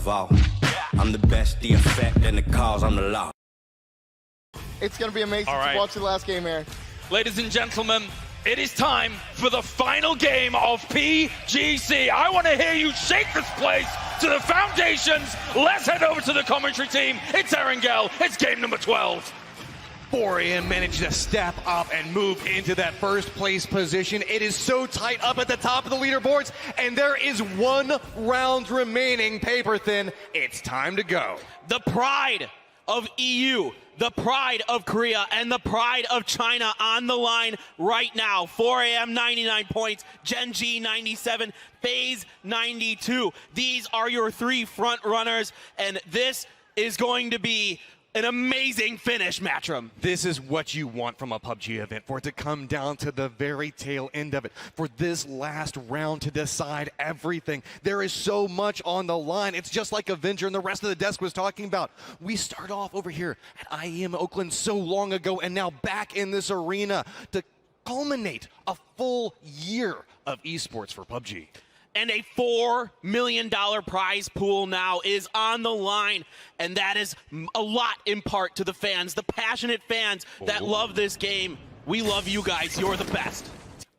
of all. I'm the best, the effect, and the cause, I'm the law. It's going to be amazing to watch the last game, Aaron. Ladies and gentlemen, it is time for the final game of PGC. I want to hear you shake this place to the foundations. Let's head over to the commentary team. It's Erangel. It's game number 12. 4AM managed to step up and move into that first place position. It is so tight up at the top of the leaderboards, and there is 1 round remaining, paper thin. It's time to go. The pride of EU, the pride of Korea, and the pride of China on the line right now. 4AM 99 points, Gen G 97, FaZe 92. These are your 3 front runners, and this is going to be an amazing finish, Matchroom. This is what you want from a PUBG event, for it to come down to the very tail end of it, for this last round to decide everything. There is so much on the line. It's just like Avenger and the rest of the desk was talking about. We start off over here at IEM Oakland so long ago, and now back in this arena to culminate a full year of esports for PUBG. And a $4 million prize pool now is on the line. And that is a lot in part to the fans, the passionate fans that love this game. We love you guys. You're the best.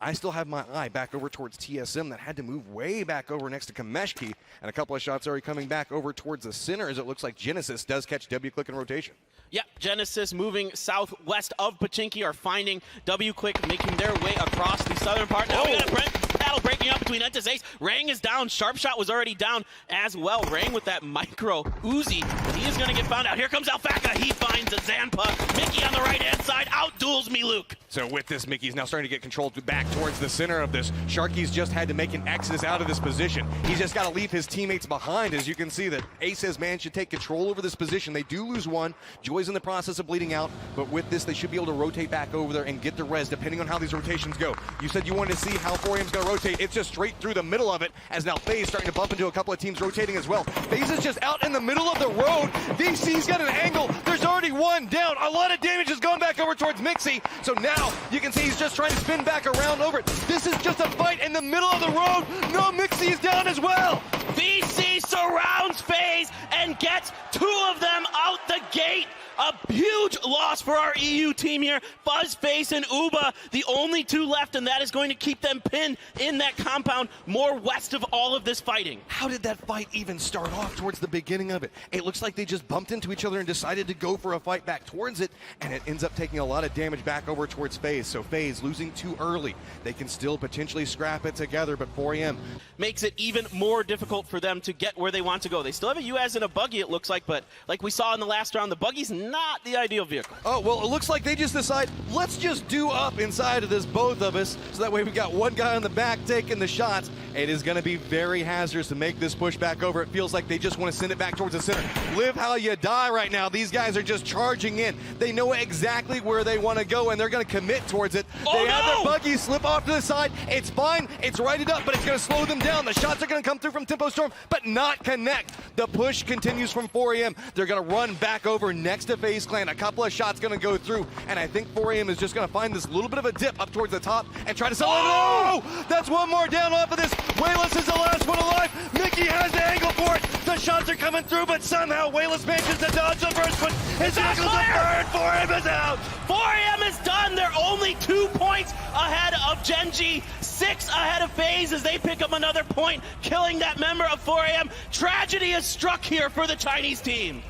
I still have my eye back over towards TSM that had to move way back over next to Kameshki, and a couple of shots already coming back over towards the center as it looks like Genesis does catch W-Click in rotation. Yep, Genesis moving southwest of Pachinki are finding W-Click, making their way across the southern part. Now we got a battle breaking up between Entis Ace. Rang is down. Sharpshot was already down as well. Rang with that micro Uzi, but he is going to get found out. Here comes Alfaka. He finds a Zanpa. Mickey on the right-hand side out-duels me, Luke. So with this, Mickey's now starting to get controlled back towards the center of this. Sharky's just had to make an exodus out of this position. He's just got to leave his teammates behind. As you can see that Ace has managed to take control over this position. They do lose one. Joy's in the process of bleeding out, but with this, they should be able to rotate back over there and get the res, depending on how these rotations go. You said you wanted to see how 4AM's going to rotate. It's just straight through the middle of it, as now FaZe starting to bump into a couple of teams rotating as well. FaZe is just out in the middle of the road. VC's got an angle. There's already one down. A lot of damage has gone back over towards Mixie. So now you can see he's just trying to spin back around over it. This is just a fight in the middle of the road. No, Mixie is down as well. VC surrounds FaZe and gets 2 of them out the gate. A huge loss for our EU team here. Fuzzface and Uba, the only 2 left, and that is going to keep them pinned in that compound more west of all of this fighting. How did that fight even start off towards the beginning of it? It looks like they just bumped into each other and decided to go for a fight back towards it, and it ends up taking a lot of damage back over towards FaZe. So FaZe losing too early. They can still potentially scrap it together, but 4AM makes it even more difficult for them to get where they want to go. They still have a UAZ and a buggy, it looks like, but like we saw in the last round, the buggy's not the ideal vehicle. Oh, well, it looks like they just decide, let's just do up inside of this, both of us, so that way we got one guy on the back taking the shots. It is going to be very hazardous to make this push back over. It feels like they just want to send it back towards the center. Live how you die right now. These guys are just charging in. They know exactly where they want to go, and they're going to commit towards it. They have their buggy slip off to the side. It's fine. It's righted up, but it's going to slow them down. The shots are going to come through from Tempo Storm, but not connect. The push continues from 4AM. They're going to run back over next to FaZe Clan. A couple of shots going to go through, and I think 4AM is just going to find this little bit of a dip up towards the top and try to sell it. Oh! That's one more down off of this. Wayless is the last one alive. Mickey has the angle for it. The shots are coming through, but somehow Wayless manages to dodge the first one. His ankle's a bird. 4AM is out. 4AM is done. They're only 2 points ahead of Gen G, 6 ahead of FaZe as they pick up another point, killing that member of 4AM. Tragedy is struck here for the Chinese team.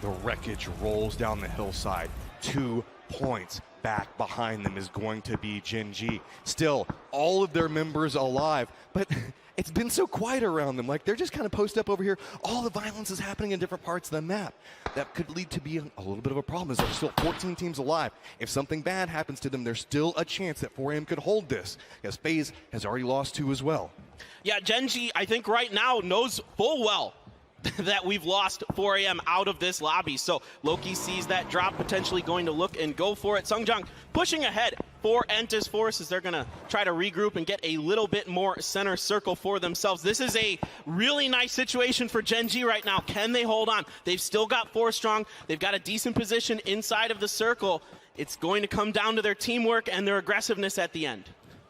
The wreckage rolls down the hillside. 2 points back behind them is going to be Gen G. Still, all of their members alive, but it's been so quiet around them. Like, they're just kind of posted up over here. All the violence is happening in different parts of the map. That could lead to be a little bit of a problem, as there's still 14 teams alive. If something bad happens to them, there's still a chance that 4AM could hold this, because FaZe has already lost 2 as well. Yeah, Gen G, I think right now knows full well that we've lost 4AM out of this lobby. So Loki sees that drop, potentially going to look and go for it. Sungjang pushing ahead for Entis Force as they're going to try to regroup and get a little bit more center circle for themselves. This is a really nice situation for Gen G right now. Can they hold on? They've still got 4 strong. They've got a decent position inside of the circle. It's going to come down to their teamwork and their aggressiveness at the end.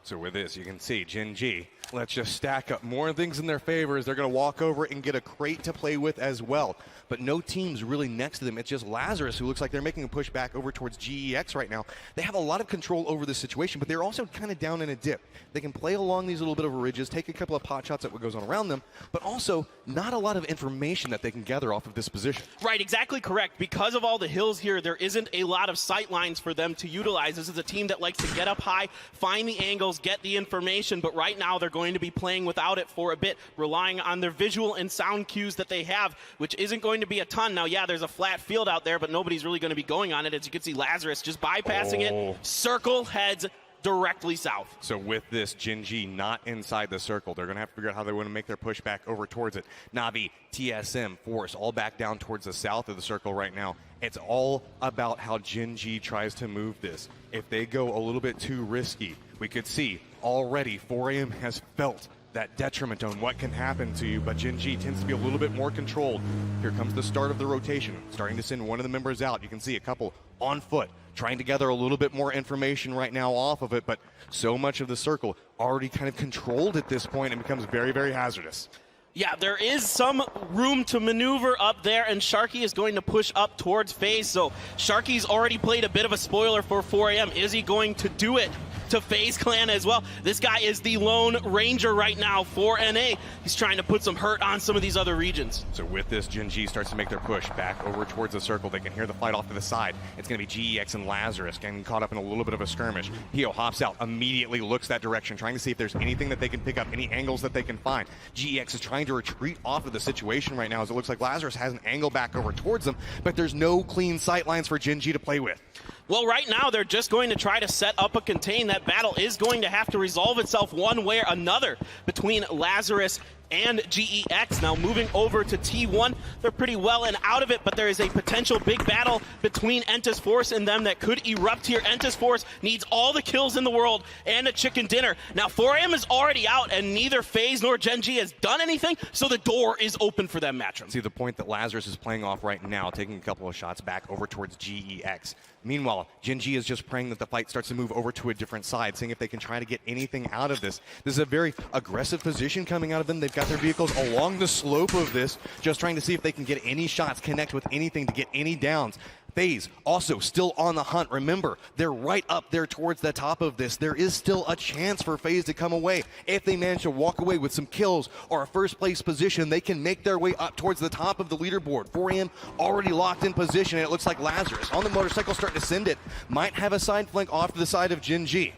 So with this, you can see Gen G Let's just stack up more things in their favor as they're going to walk over and get a crate to play with as well. But no team's really next to them. It's just Lazarus who looks like they're making a push back over towards GEX right now. They have a lot of control over this situation, but they're also kind of down in a dip. They can play along these little bit of ridges, take a couple of pot shots at what goes on around them, but also not a lot of information that they can gather off of this position. Right, exactly correct. Because of all the hills here, there isn't a lot of sight lines for them to utilize. This is a team that likes to get up high, find the angles, get the information, but right now they're going to be playing without it for a bit, relying on their visual and sound cues that they have, which isn't going to be a ton. Now, yeah, there's a flat field out there, but nobody's really going to be going on it. As you can see, Lazarus just bypassing it. Circle heads directly south. So with this, Gen.G not inside the circle. They're going to have to figure out how they want to make their push back over towards it. Navi, TSM, Force, all back down towards the south of the circle right now. It's all about how Gen.G tries to move this. If they go a little bit too risky, we could see already 4AM has felt that detriment on what can happen to you, but Gen.G tends to be a little bit more controlled. Here comes the start of the rotation, starting to send one of the members out. You can see a couple on foot, trying to gather a little bit more information right now off of it, but so much of the circle already kind of controlled at this point and becomes very, very hazardous. Yeah, there is some room to maneuver up there, and Sharky is going to push up towards FaZe. So Sharky's already played a bit of a spoiler for 4AM. Is he going to do it to FaZe Clan as well? This guy is the lone ranger right now for NA. He's trying to put some hurt on some of these other regions. So with this, Gen.G starts to make their push back over towards the circle. They can hear the fight off to the side. It's going to be GEX and Lazarus getting caught up in a little bit of a skirmish. Pio hops out, immediately looks that direction, trying to see if there's anything that they can pick up, any angles that they can find. GEX is trying to retreat off of the situation right now as it looks like Lazarus has an angle back over towards them, but there's no clean sight lines for Gen.G to play with. Well, right now they're just going to try to set up a contain. That battle is going to have to resolve itself one way or another between Lazarus and GEX. Now moving over to T1, they're pretty well and out of it, but there is a potential big battle between Entus Force and them that could erupt here. Entus Force needs all the kills in the world and a chicken dinner. Now 4AM is already out, and neither FaZe nor Gen.G has done anything, so the door is open for them, Matchroom. See the point that Lazarus is playing off right now, taking a couple of shots back over towards GEX. Meanwhile, Gen.G is just praying that the fight starts to move over to a different side, seeing if they can try to get anything out of this. This is a very aggressive position coming out of them. They've got their vehicles along the slope of this, just trying to see if they can get any shots, connect with anything to get any downs. FaZe also still on the hunt. Remember, they're right up there towards the top of this. There is still a chance for FaZe to come away. If they manage to walk away with some kills or a first place position, they can make their way up towards the top of the leaderboard. 4AM already locked in position, and it looks like Lazarus on the motorcycle starting to send it. Might have a side flank off to the side of Gen.G.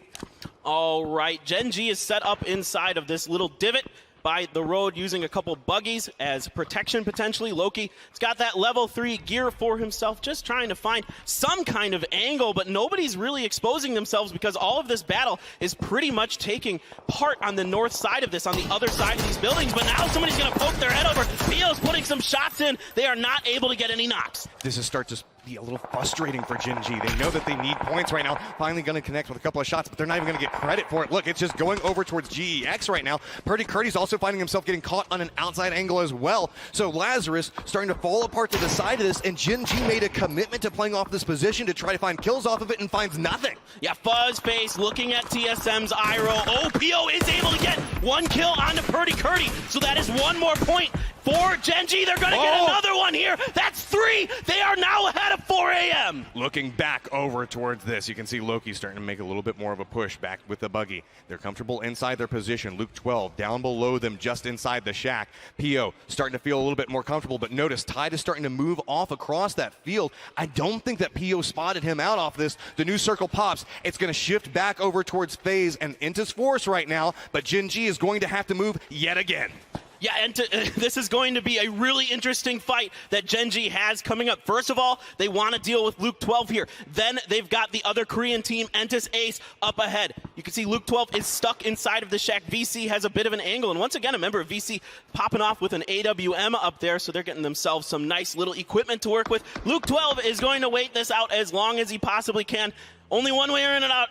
All right, Gen.G is set up inside of this little divot by the road using a couple buggies as protection potentially. Loki has got that level 3 gear for himself, just trying to find some kind of angle, but nobody's really exposing themselves because all of this battle is pretty much taking part on the north side of this, on the other side of these buildings. But now somebody's going to poke their head over. Pio's putting some shots in. They are not able to get any knocks. This is start to be a little frustrating for Gen.G. They know that they need points right now. Finally going to connect with a couple of shots, but they're not even going to get credit for it. Look, it's just going over towards GEX right now. Purdy Curdy's also finding himself getting caught on an outside angle as well. So Lazarus starting to fall apart to the side of this, and Gen.G made a commitment to playing off this position to try to find kills off of it and finds nothing. Yeah, Fuzzface looking at TSM's IRO. Oh, Pio is able to get one kill onto Purdy Curdy, so that is one more point for Gen.G. They're going to get another one here. That's 3. They are now ahead of 4AM. Looking back over towards this, you can see Loki starting to make a little bit more of a push back with the buggy. They're comfortable inside their position. Luke 12 down below them, just inside the shack. Pio starting to feel a little bit more comfortable, but notice Tide is starting to move off across that field. I don't think that Pio spotted him out off this. The new circle pops. It's going to shift back over towards FaZe and Entus Force right now, but Gen.G is going to have to move yet again. Yeah, and this is going to be a really interesting fight that Gen.G has coming up. First of all, they want to deal with Luke 12 here. Then they've got the other Korean team, Entus Ace, up ahead. You can see Luke 12 is stuck inside of the shack. VC has a bit of an angle. And once again, remember, VC popping off with an AWM up there, so they're getting themselves some nice little equipment to work with. Luke 12 is going to wait this out as long as he possibly can. Only one way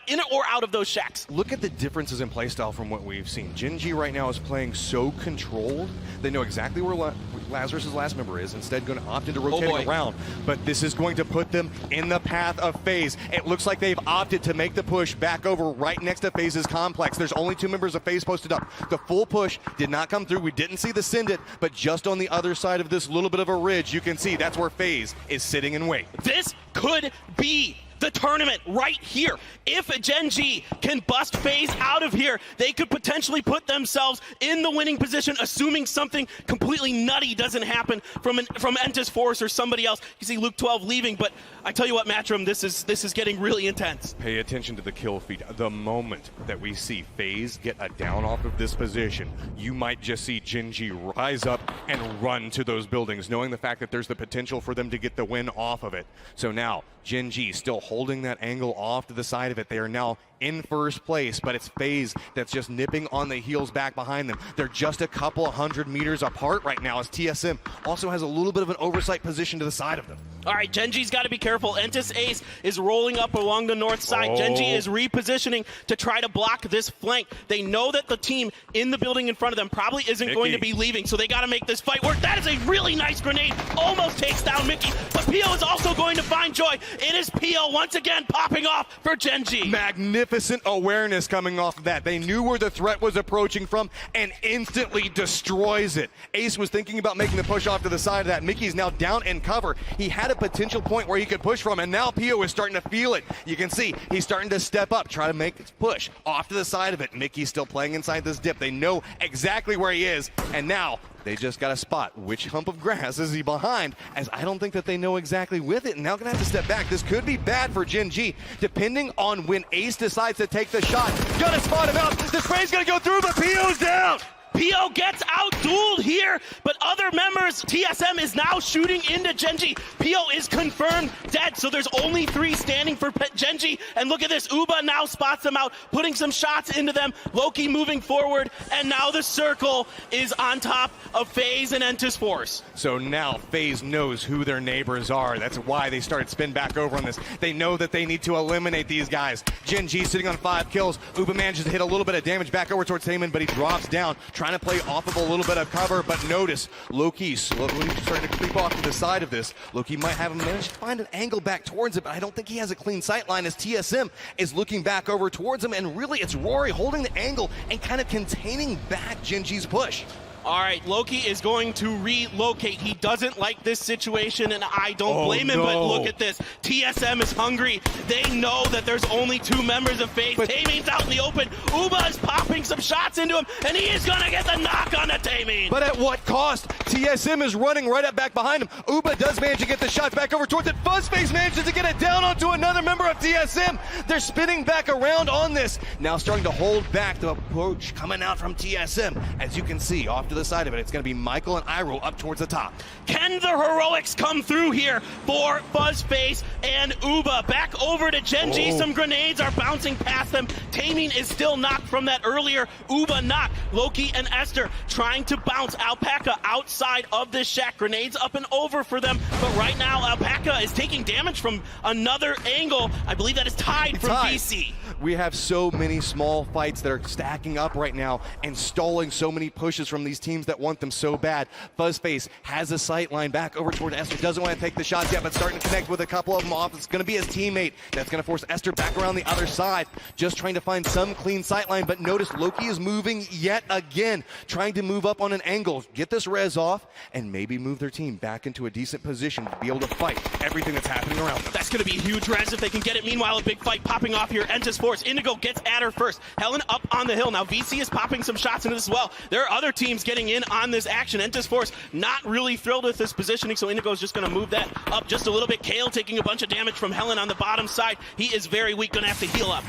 in or out of those shacks. Look at the differences in playstyle from what we've seen. Gen.G right now is playing so controlled. They know exactly where Lazarus' last member is, instead going to opt into rotating around. But this is going to put them in the path of FaZe. It looks like they've opted to make the push back over right next to FaZe's complex. There's only 2 members of FaZe posted up. The full push did not come through. We didn't see the send it, but just on the other side of this little bit of a ridge, you can see that's where FaZe is sitting in wait. This could be the tournament right here. If Gen.G can bust FaZe out of here, they could potentially put themselves in the winning position, assuming something completely nutty doesn't happen from Esth3r or somebody else. You see Luke 12 leaving, but I tell you what, Matchroom, this is getting really intense. Pay attention to the kill feed. The moment that we see FaZe get a down off of this position, you might just see Gen.G rise up and run to those buildings, knowing the fact that there's the potential for them to get the win off of it. So now, Gen.G still holding that angle off to the side of it. They are now in first place, but it's FaZe that's just nipping on the heels back behind them. They're just a couple of 100 meters apart right now, as TSM also has a little bit of an oversight position to the side of them. All right, Gen.G's got to be careful. Entis Ace is rolling up along the north side. Gen.G is repositioning to try to block this flank. They know that the team in the building in front of them probably isn't going to be leaving, so they got to make this fight work. That is a really nice grenade. Almost takes down Mickey, but Pio is also going to find joy. It is Pio once again popping off for Gen.G. Magnificent awareness coming off of that. They knew where the threat was approaching from and instantly destroys it. Ace was thinking about making the push off to the side of that. Mickey's now down in cover. He had a potential point where he could push from, and now Pio is starting to feel it. You can see he's starting to step up, try to make this push off to the side of it. Mickey's still playing inside this dip. They know exactly where he is, and now they just got to spot which hump of grass is he behind, as I don't think that they know exactly with it, and now gonna have to step back. This could be bad for Gen.G, depending on when Ace decides to take the shot. Gonna spot him out. The spray's gonna go through, but Pio's down. Pio gets out-dueled here, but other members, TSM is now shooting into Gen.G. Pio is confirmed dead, so there's only 3 standing for Gen.G. And look at this, Uba now spots them out, putting some shots into them. Loki moving forward, and now the circle is on top of FaZe and Esth3r. So now FaZe knows who their neighbors are. That's why they started spin back over on this. They know that they need to eliminate these guys. Gen.G sitting on 5 kills. Uba manages to hit a little bit of damage back over towards Taemin, but he drops down, trying to play off of a little bit of cover, but notice Loki slowly starting to creep off to the side of this. Loki might have managed to find an angle back towards it, but I don't think he has a clean sight line, as TSM is looking back over towards him, and really it's Rory holding the angle and kind of containing back Gen.G's push. All right, Loki is going to relocate. He doesn't like this situation, and I don't blame him, but look at this. TSM is hungry. They know that there's only 2 members of FaZe. Taemin's out in the open. Uba is popping some shots into him, and he is going to get the knock on the Taemin. But at what cost? TSM is running right up back behind him. Uba does manage to get the shots back over towards it. Fuzzface manages to get it down onto another member of TSM. They're spinning back around on this. Now starting to hold back the approach coming out from TSM. As you can see, off to the side of it, it's going to be Michael and Iroh up towards the top. Can the heroics come through here for Fuzzface and Uba? Back over to Gen.G. Some grenades are bouncing past them. Taemin is still knocked from that earlier Uba knock. Loki and Esth3r trying to bounce Alpaca outside of this shack. Grenades up and over for them, but right now Alpaca is taking damage from another angle. I believe that is tied from VC. We have so many small fights that are stacking up right now and stalling so many pushes from these teams that want them so bad. Fuzzface has a sight line back over toward Esth3r. Doesn't want to take the shots yet, but starting to connect with a couple of them off. It's going to be his teammate that's going to force Esth3r back around the other side, just trying to find some clean sight line. But notice Loki is moving yet again, trying to move up on an angle, get this res off, and maybe move their team back into a decent position to be able to fight everything that's happening around them. That's going to be a huge res if they can get it. Meanwhile, a big fight popping off here. Esth3r. Indigo gets at her first. Helen up on the hill. Now VC is popping some shots into this as well. There are other teams getting in on this action. Esth3r not really thrilled with this positioning, so Indigo is just going to move that up just a little bit. Kale taking a bunch of damage from Helen on the bottom side. He is very weak, going to have to heal up.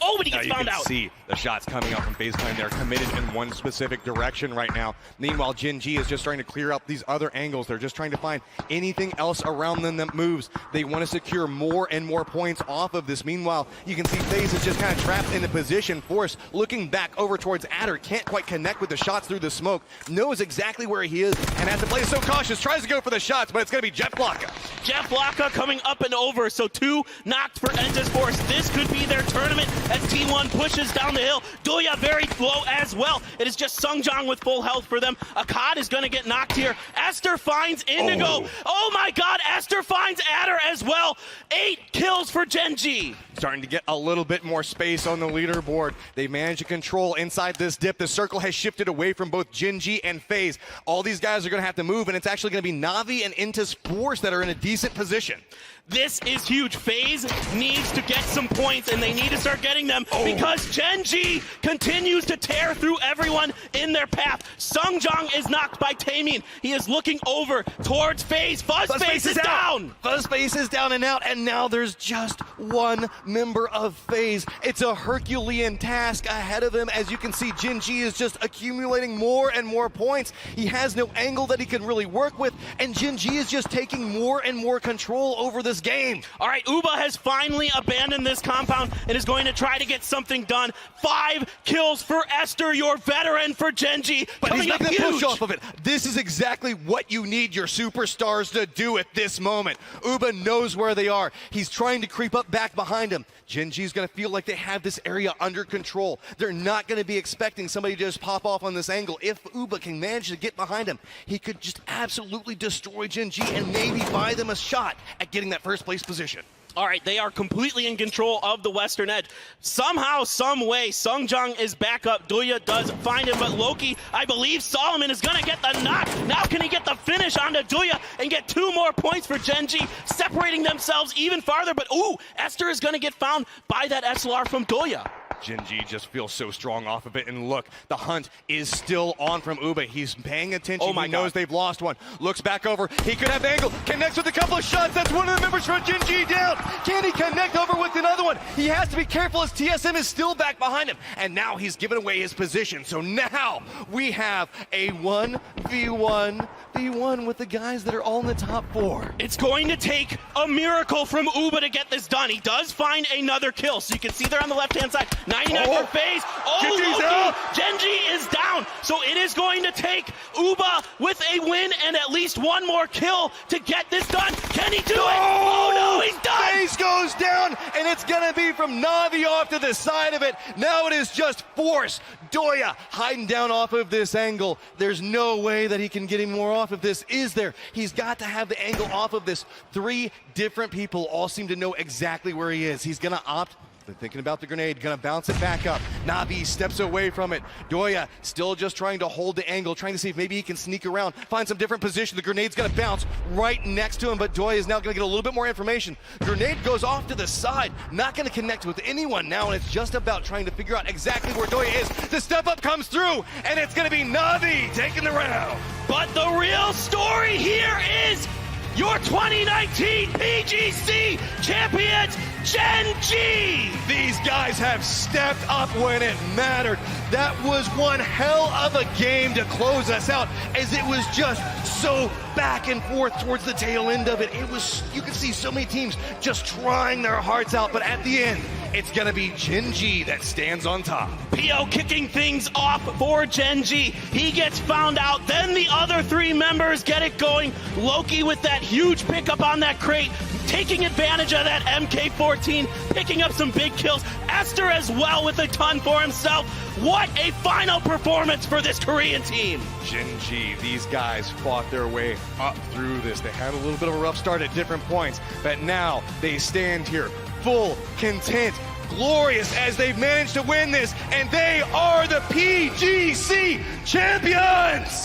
Oh, but he gets found out. You can see the shots coming out from baseline. They're committed in one specific direction right now. Meanwhile, Gen.G is just trying to clear out these other angles. They're just trying to find anything else around them that moves. They want to secure more and more points off of this. Meanwhile, you can see FaZe is just kind of trapped in the position. Force looking back over towards Adder. Can't quite connect with the shots through the smoke. Knows exactly where he is and has to play so cautious. Tries to go for the shots, but it's going to be Jet Blocka. Jeff Laka coming up and over, so 2 knocked for Esth3r. This could be their tournament as T1 pushes down the hill. Doya very low as well. It is just Sungjang with full health for them. Akkad is going to get knocked here. Esth3r finds Indigo. Oh my god, Esth3r finds Adder as well. 8 kills for Gen.G. Starting to get a little bit more space on the leaderboard. They managed to control inside this dip. The circle has shifted away from both Gen.G and FaZe. All these guys are going to have to move, and it's actually going to be Na'Vi and Esth3r that are in a decent position. This is huge. FaZe needs to get some points, and they need to start getting them because Gen.G continues to tear through everyone in their path. Sungjang is knocked by Taemin. He is looking over towards FaZe. Fuzzface is down. Fuzzface is down and out, and now there's just one member of FaZe. It's a Herculean task ahead of him. As you can see, Gen.G is just accumulating more and more points. He has no angle that he can really work with, and Gen.G is just taking more and more control over this game. All right, Uba has finally abandoned this compound and is going to try to get something done. 5 kills for Esth3r, your veteran for Gen.G. But he's coming not up going to push huge. off of it. This is exactly what you need your superstars to do at this moment. Uba knows where they are. He's trying to creep up back behind him. Gen.G is going to feel like they have this area under control. They're not going to be expecting somebody to just pop off on this angle. If Uba can manage to get behind him, he could just absolutely destroy Gen.G and maybe buy them a shot at getting that first place position. All right, they are completely in control of the western edge. Somehow, some way, Sungjang is back up. Doya does find him, but Loki, I believe Solomon is going to get the knock. Now can he get the finish onto Doya and get 2 more points for Gen.G, separating themselves even farther. But ooh, Esth3r is going to get found by that SLR from Doya. Gen.G just feels so strong off of it, and look, the hunt is still on from Uba. He's paying attention. Oh my he knows God. they've lost one. Looks back over. He could have the angle. Connects with a couple of shots. That's one of the members from Gen.G down. Can he connect over with another one? He has to be careful as TSM is still back behind him. And now he's given away his position. So now we have a 1v1 with the guys that are all in the top 4. It's going to take a miracle from Uba to get this done. He does find another kill. So you can see there on the left-hand side. 99 for FaZe. Oh, Loki. Gen.G is down. So it is going to take Uba with a win and at least 1 more kill to get this done. Can he do it? Oh no, he's done. FaZe goes down, and it's going to be from Na'Vi off to the side of it. Now it is just Force. Doya hiding down off of this angle. There's no way that he can get any more off of this, is there? He's got to have the angle off of this. 3 different people all seem to know exactly where he is. He's going to opt. They're thinking about the grenade, gonna bounce it back up. Na'Vi steps away from it. Doya still just trying to hold the angle, trying to see if maybe he can sneak around, find some different position. The grenade's gonna bounce right next to him, but Doya is now gonna get a little bit more information. Grenade goes off to the side, not gonna connect with anyone now, and it's just about trying to figure out exactly where Doya is. The step up comes through, and it's gonna be Na'Vi taking the round. But the real story here is your 2019 PGC champions, Gen.G! These guys have stepped up when it mattered. That was one hell of a game to close us out, as it was just so back and forth towards the tail end of it. It was, you could see so many teams just trying their hearts out, but at the end, it's gonna be Gen.G that stands on top. PO kicking things off for Gen.G. He gets found out, then the other 3 members get it going. Loki with that huge pickup on that crate, taking advantage of that MK14, picking up some big kills. Esth3r as well with a ton for himself. What a final performance for this Korean team. Gen.G, these guys fought their way up through this. They had a little bit of a rough start at different points, but now they stand here full, content, glorious as they've managed to win this, and they are the PGC champions!